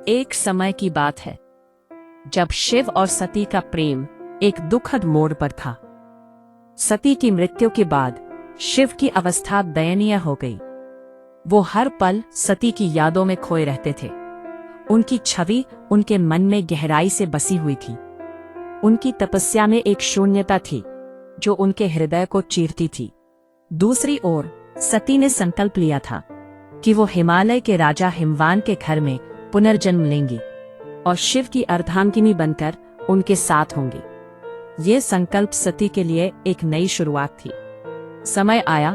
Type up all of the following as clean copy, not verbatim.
एक समय की बात है जब शिव और सती का प्रेम एक दुखद मोड़ पर था। सती की मृत्यु के बाद शिव की अवस्था दयनीय हो गई। वो हर पल सती की यादों में खोए रहते थे। उनकी छवि उनके मन में गहराई से बसी हुई थी। उनकी तपस्या में एक शून्यता थी जो उनके हृदय को चीरती थी। दूसरी ओर सती ने संकल्प लिया था कि वो हिमालय के राजा हिमवान के घर में पुनर्जन्म लेंगी और शिव की अर्धांगिनी बनकर उनके साथ होंगी। ये संकल्प सती के लिए एक नई शुरुआत थी। समय आया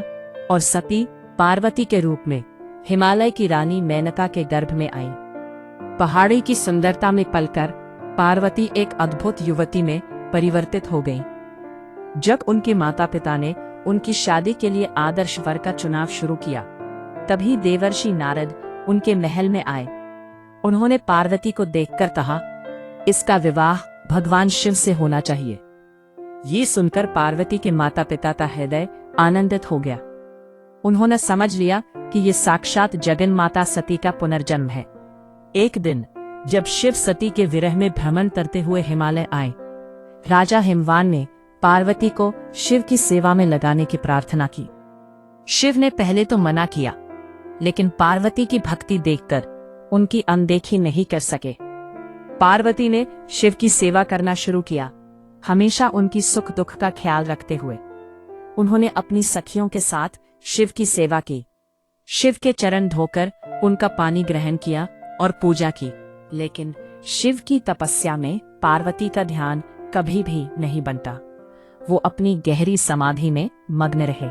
और सती पार्वती के रूप में हिमालय की रानी मेनका के गर्भ में आई। पहाड़ी की सुंदरता में पलकर पार्वती एक अद्भुत युवती में परिवर्तित हो गई। जब उनके माता पिता ने उनकी शादी के लिए आदर्श वर का चुनाव शुरू किया, तभी देवर्षि नारद उनके महल में आए। उन्होंने पार्वती को देखकर कहा, इसका विवाह भगवान शिव से होना चाहिए। ये सुनकर पार्वती के माता पिता का हृदय आनंदित हो गया। उन्होंने समझ लिया कि ये साक्षात जगन माता सती का पुनर्जन्म है। एक दिन जब शिव सती के विरह में भ्रमण करते हुए हिमालय आए, राजा हिमवान ने पार्वती को शिव की सेवा में लगाने की प्रार्थना की। शिव ने पहले तो मना किया, लेकिन पार्वती की भक्ति देखकर उनकी अनदेखी नहीं कर सके। पार्वती ने शिव की सेवा करना शुरू किया, हमेशा उनकी सुख दुख का ख्याल रखते हुए। उन्होंने अपनी सखियों के साथ शिव की सेवा की, शिव के चरण धोकर उनका पानी ग्रहण किया और पूजा की। लेकिन शिव की तपस्या में पार्वती का ध्यान कभी भी नहीं बनता। वो अपनी गहरी समाधि में मग्न रहे।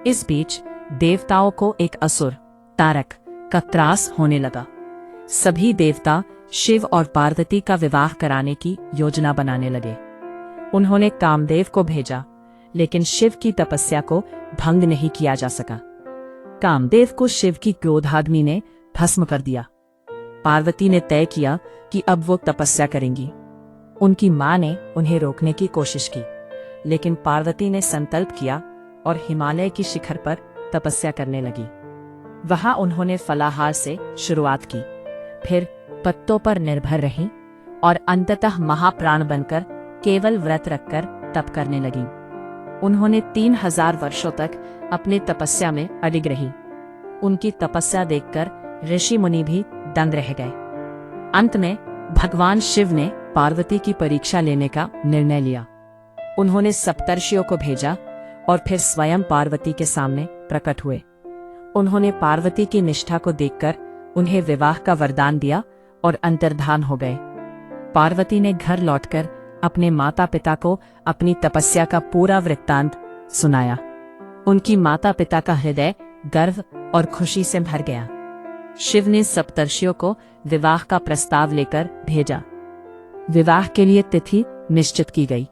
इस बीच देवताओं को एक असुर तारक का त्रास होने लगा। सभी देवता शिव और पार्वती का विवाह कराने की योजना बनाने लगे। उन्होंने कामदेव को भेजा, लेकिन शिव की तपस्या को भंग नहीं किया जा सका। कामदेव को शिव की क्रोधाग्नि ने भस्म कर दिया। पार्वती ने तय किया कि अब वो तपस्या करेंगी। उनकी मां ने उन्हें रोकने की कोशिश की, लेकिन पार्वती ने संकल्प किया और हिमालय की शिखर पर तपस्या करने लगी। वहां उन्होंने फलाहार से शुरुआत की, फिर पत्तों पर निर्भर रहीं और अंततः महाप्राण बनकर केवल व्रत रखकर तप करने लगी। उन्होंने 3000 वर्षों तक अपनी तपस्या में अडिग रही। उनकी तपस्या देखकर ऋषि मुनि भी दंग रह गए। अंत में भगवान शिव ने पार्वती की परीक्षा लेने का निर्णय लिया। उन्होंने सप्तर्षियों को भेजा और फिर स्वयं पार्वती के सामने प्रकट हुए। उन्होंने पार्वती की निष्ठा को देखकर उन्हें विवाह का वरदान दिया और अंतर्धान हो गए। पार्वती ने घर लौटकर अपने माता पिता को अपनी तपस्या का पूरा वृत्तांत सुनाया। उनकी माता पिता का हृदय गर्व और खुशी से भर गया। शिव ने सप्तर्षियों को विवाह का प्रस्ताव लेकर भेजा। विवाह के लिए तिथि निश्चित की गई।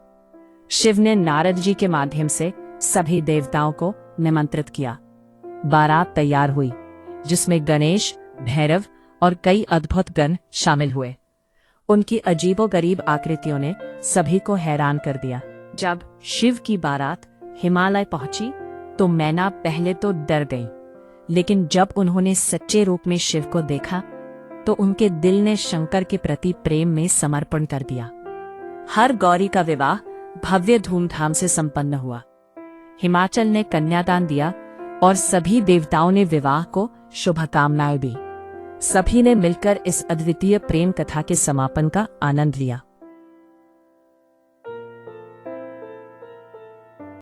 शिव ने नारद जी के माध्यम से सभी देवताओं को निमंत्रित किया। बारात तैयार हुई, जिसमें गणेश, भैरव और कई अद्भुत गण शामिल हुए। उनकी अजीबोगरीब आकृतियों ने सभी को हैरान कर दिया। जब शिव की बारात हिमालय पहुंची तो मैना पहले तो डर गई, लेकिन जब उन्होंने सच्चे रूप में शिव को देखा तो उनके दिल ने शंकर के प्रति प्रेम में समर्पण कर दिया। हर गौरी का विवाह भव्य धूमधाम से संपन्न हुआ। हिमाचल ने कन्यादान दिया और सभी देवताओं ने विवाह को शुभकामनाएं दी। सभी ने मिलकर इस अद्वितीय प्रेम कथा के समापन का आनंद लिया।